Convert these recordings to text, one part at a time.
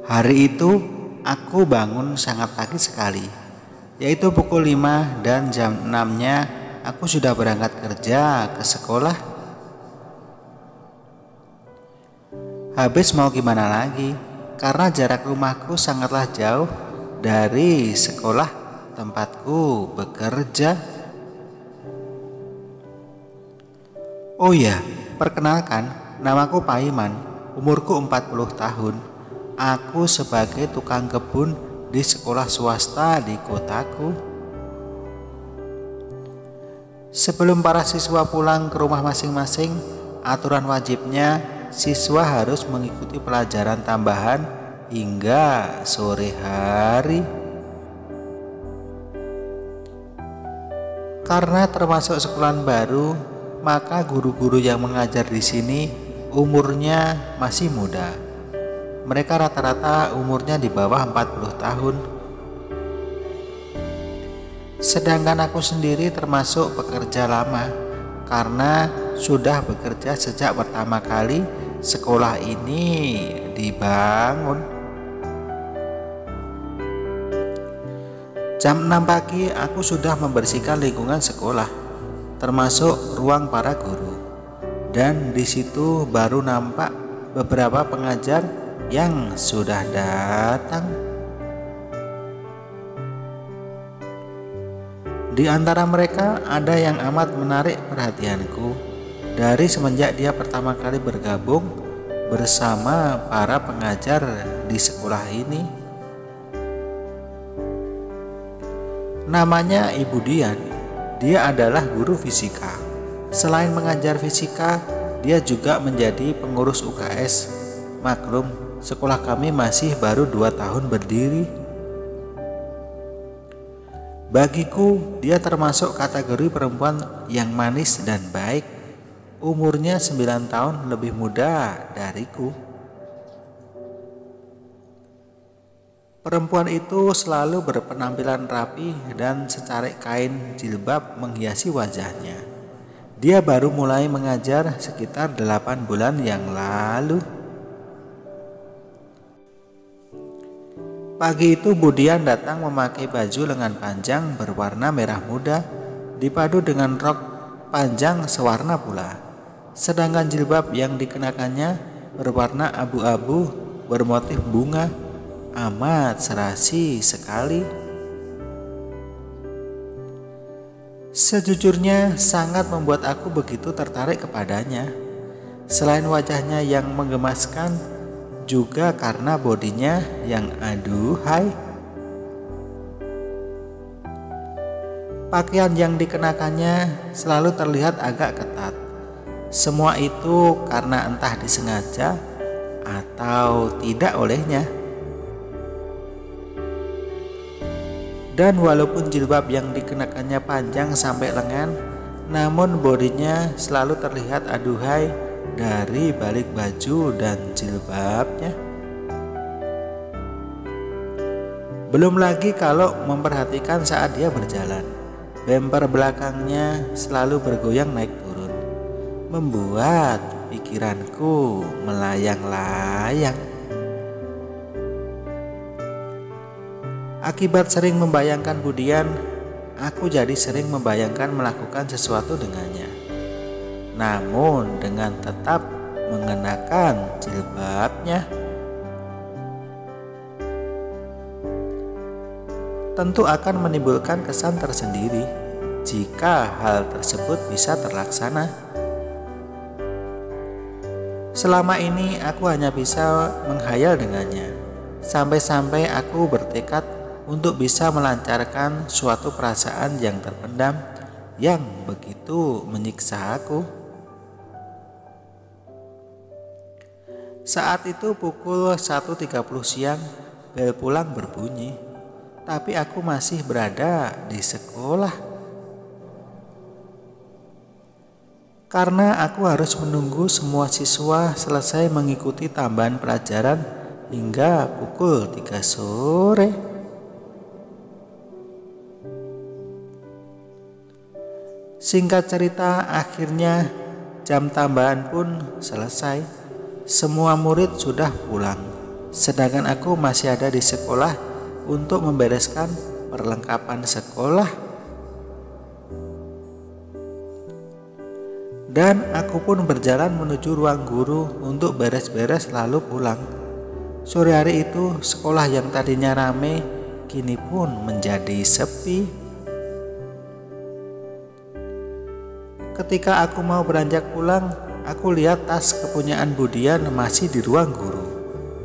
Hari itu aku bangun sangat pagi sekali, yaitu pukul 5 dan jam 6-nya aku sudah berangkat kerja ke sekolah. Habis mau gimana lagi, karena jarak rumahku sangatlah jauh dari sekolah tempatku bekerja. Oh ya, perkenalkan, namaku Paiman, umurku 40 tahun. Aku sebagai tukang kebun di sekolah swasta di kotaku. Sebelum para siswa pulang ke rumah masing-masing, aturan wajibnya siswa harus mengikuti pelajaran tambahan hingga sore hari. Karena termasuk sekolah baru, maka guru-guru yang mengajar di sini umurnya masih muda. Mereka rata-rata umurnya di bawah 40 tahun. Sedangkan aku sendiri termasuk pekerja lama karena sudah bekerja sejak pertama kali sekolah ini dibangun. Jam 6 pagi aku sudah membersihkan lingkungan sekolah, termasuk ruang para guru. Dan di situ baru nampak beberapa pengajar yang sudah datang. Di antara mereka ada yang amat menarik perhatianku dari semenjak dia pertama kali bergabung bersama para pengajar di sekolah ini. Namanya Ibu Dian. Dia adalah guru fisika. Selain mengajar fisika, dia juga menjadi pengurus UKS. Maklum, sekolah kami masih baru 2 tahun berdiri. Bagiku, dia termasuk kategori perempuan yang manis dan baik. Umurnya 9 tahun lebih muda dariku. Perempuan itu selalu berpenampilan rapi dan secarik kain jilbab menghiasi wajahnya. Dia baru mulai mengajar sekitar 8 bulan yang lalu. Pagi itu Budian datang memakai baju lengan panjang berwarna merah muda dipadu dengan rok panjang sewarna pula. Sedangkan jilbab yang dikenakannya berwarna abu-abu bermotif bunga. Amat serasi sekali. Sejujurnya sangat membuat aku begitu tertarik kepadanya. Selain wajahnya yang menggemaskan, juga karena bodinya yang aduhai. Pakaian yang dikenakannya selalu terlihat agak ketat. Semua itu karena entah disengaja atau tidak olehnya. Dan walaupun jilbab yang dikenakannya panjang sampai lengan, namun bodinya selalu terlihat aduhai dari balik baju dan jilbabnya. Belum lagi kalau memperhatikan saat dia berjalan, bemper belakangnya selalu bergoyang naik turun, membuat pikiranku melayang-layang. Akibat sering membayangkan Budian, aku jadi sering membayangkan melakukan sesuatu dengannya. Namun dengan tetap mengenakan jilbabnya. Tentu akan menimbulkan kesan tersendiri jika hal tersebut bisa terlaksana. Selama ini aku hanya bisa menghayal dengannya, sampai-sampai aku bertekad untuk bisa melancarkan suatu perasaan yang terpendam yang begitu menyiksa aku. Saat itu pukul 1.30 siang, bel pulang berbunyi, tapi aku masih berada di sekolah. Karena aku harus menunggu semua siswa selesai mengikuti tambahan pelajaran hingga pukul 3 sore. Singkat cerita, akhirnya jam tambahan pun selesai. Semua murid sudah pulang. sedangkan aku masih ada di sekolah untuk membereskan perlengkapan sekolah. Dan aku pun berjalan menuju ruang guru untuk beres-beres lalu pulang. Sore hari itu sekolah yang tadinya ramai kini pun menjadi sepi. Ketika aku mau beranjak pulang, aku lihat tas kepunyaan Budian masih di ruang guru.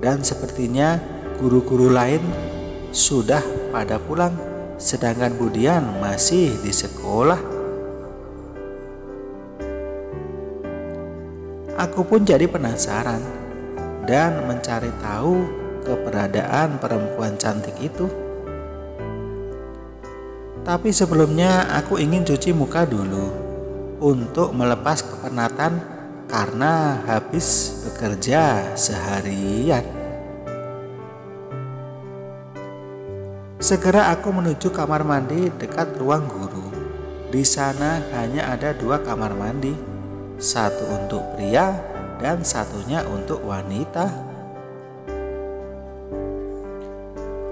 Dan sepertinya guru-guru lain sudah pada pulang, sedangkan Budian masih di sekolah. Aku pun jadi penasaran dan mencari tahu keberadaan perempuan cantik itu. Tapi sebelumnya aku ingin cuci muka dulu untuk melepas kepenatan karena habis bekerja seharian. Segera aku menuju kamar mandi dekat ruang guru. Di sana hanya ada 2 kamar mandi, satu untuk pria dan satunya untuk wanita.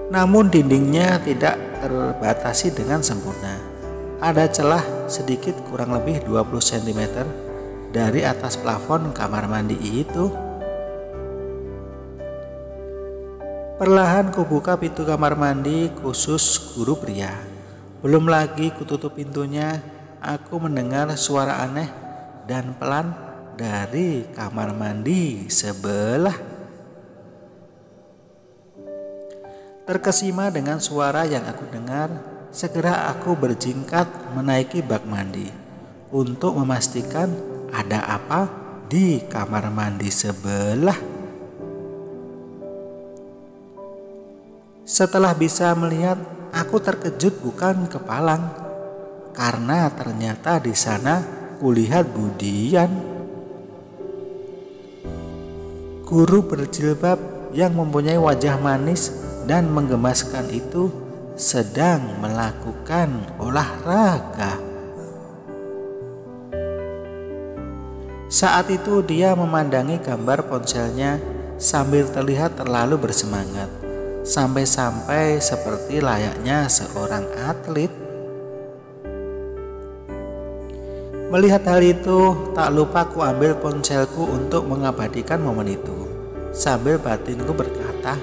Namun dindingnya tidak terbatasi dengan sempurna. Ada celah sedikit kurang lebih 20 cm dari atas plafon kamar mandi itu. Perlahan kubuka pintu kamar mandi khusus guru pria. Belum lagi kututup pintunya, aku mendengar suara aneh dan pelan dari kamar mandi sebelah. Terkesima dengan suara yang aku dengar, segera aku berjingkat menaiki bak mandi untuk memastikan ada apa di kamar mandi sebelah. Setelah bisa melihat, aku terkejut bukan kepalang karena ternyata di sana kulihat Budian. Guru berjilbab yang mempunyai wajah manis dan menggemaskan itu sedang melakukan olahraga. Saat itu dia memandangi gambar ponselnya sambil terlihat terlalu bersemangat, sampai-sampai seperti layaknya seorang atlet. Melihat hal itu, tak lupa ku ambil ponselku untuk mengabadikan momen itu. Sambil batinku berkata,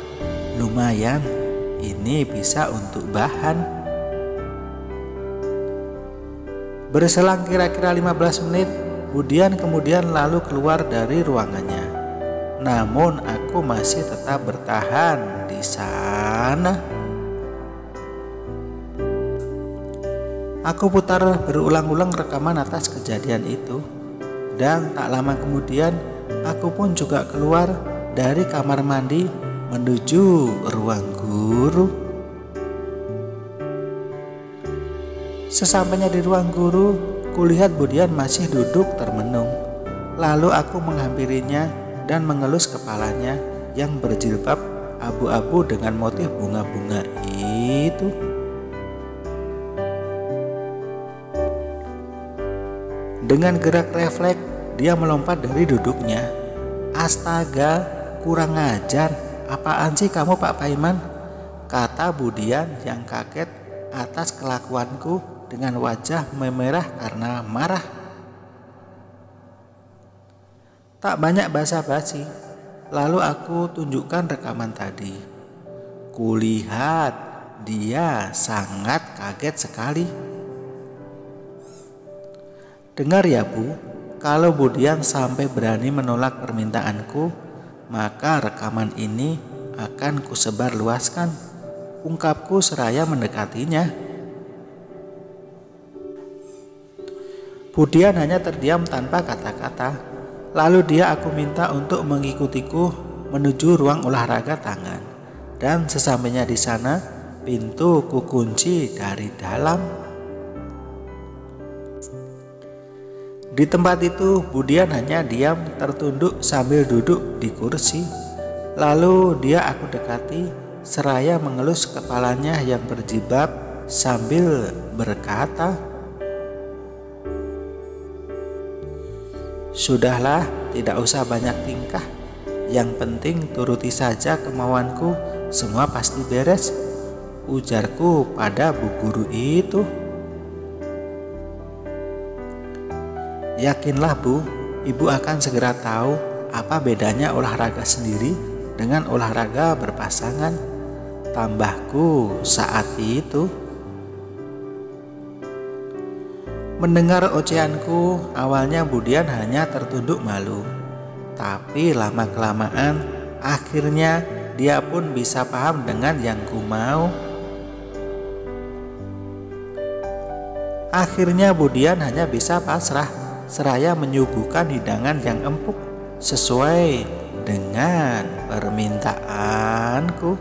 lumayan, ini bisa untuk bahan. Berselang kira-kira 15 menit, Budian kemudian lalu keluar dari ruangannya. Namun aku masih tetap bertahan di sana. Aku putar berulang-ulang rekaman atas kejadian itu. Dan tak lama kemudian aku pun juga keluar dari kamar mandi menuju ruang guru. Sesampainya di ruang guru, kulihat Budian masih duduk termenung. Lalu aku menghampirinya dan mengelus kepalanya yang berjilbab abu-abu dengan motif bunga-bunga itu. Dengan gerak refleks, dia melompat dari duduknya. Astaga, kurang ajar. Apaan sih kamu Pak Paiman? Kata Budian yang kaget atas kelakuanku dengan wajah memerah karena marah. Tak banyak basa-basi, lalu aku tunjukkan rekaman tadi. Kulihat dia sangat kaget sekali. Dengar ya Bu, kalau Budian sampai berani menolak permintaanku, maka rekaman ini akan kusebar luaskan, ungkapku seraya mendekatinya. Budian hanya terdiam tanpa kata-kata. Lalu aku minta untuk mengikutiku menuju ruang olahraga tangan. Dan sesampainya di sana, pintu kukunci dari dalam. Di tempat itu Budian hanya diam tertunduk sambil duduk di kursi. Lalu aku dekati seraya mengelus kepalanya yang berjilbab sambil berkata, "Sudahlah, tidak usah banyak tingkah. Yang penting turuti saja kemauanku, semua pasti beres, ujarku pada bu guru itu. Yakinlah Bu, Ibu akan segera tahu apa bedanya olahraga sendiri dengan olahraga berpasangan, tambahku saat itu. Mendengar ocehanku, awalnya Budian hanya tertunduk malu. Tapi lama-kelamaan, akhirnya dia pun bisa paham dengan yang ku mau. Akhirnya Budian hanya bisa pasrah, seraya menyuguhkan hidangan yang empuk sesuai dengan permintaanku.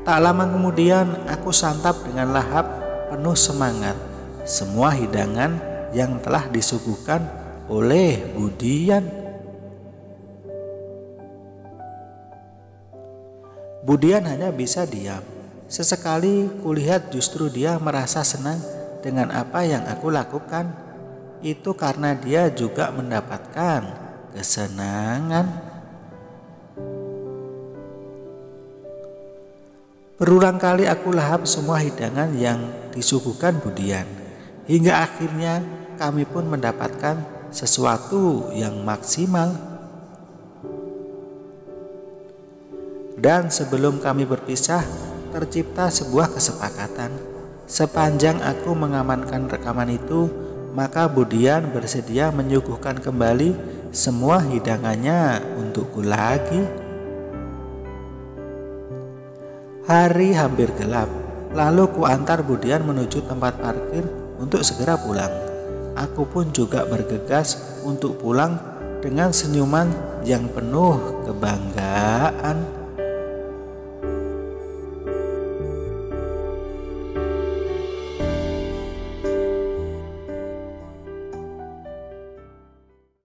Tak lama kemudian aku santap dengan lahap penuh semangat semua hidangan yang telah disuguhkan oleh Budian. Budian hanya bisa diam. Sesekali kulihat justru dia merasa senang dengan apa yang aku lakukan. Itu karena dia juga mendapatkan kesenangan. Berulang kali aku lahap semua hidangan yang disuguhkan Budian. Hingga akhirnya kami pun mendapatkan sesuatu yang maksimal. Dan sebelum kami berpisah, tercipta sebuah kesepakatan. Sepanjang aku mengamankan rekaman itu, maka Budian bersedia menyuguhkan kembali semua hidangannya untukku lagi. Hari hampir gelap, lalu ku antar Budian menuju tempat parkir untuk segera pulang. Aku pun juga bergegas untuk pulang dengan senyuman yang penuh kebanggaan.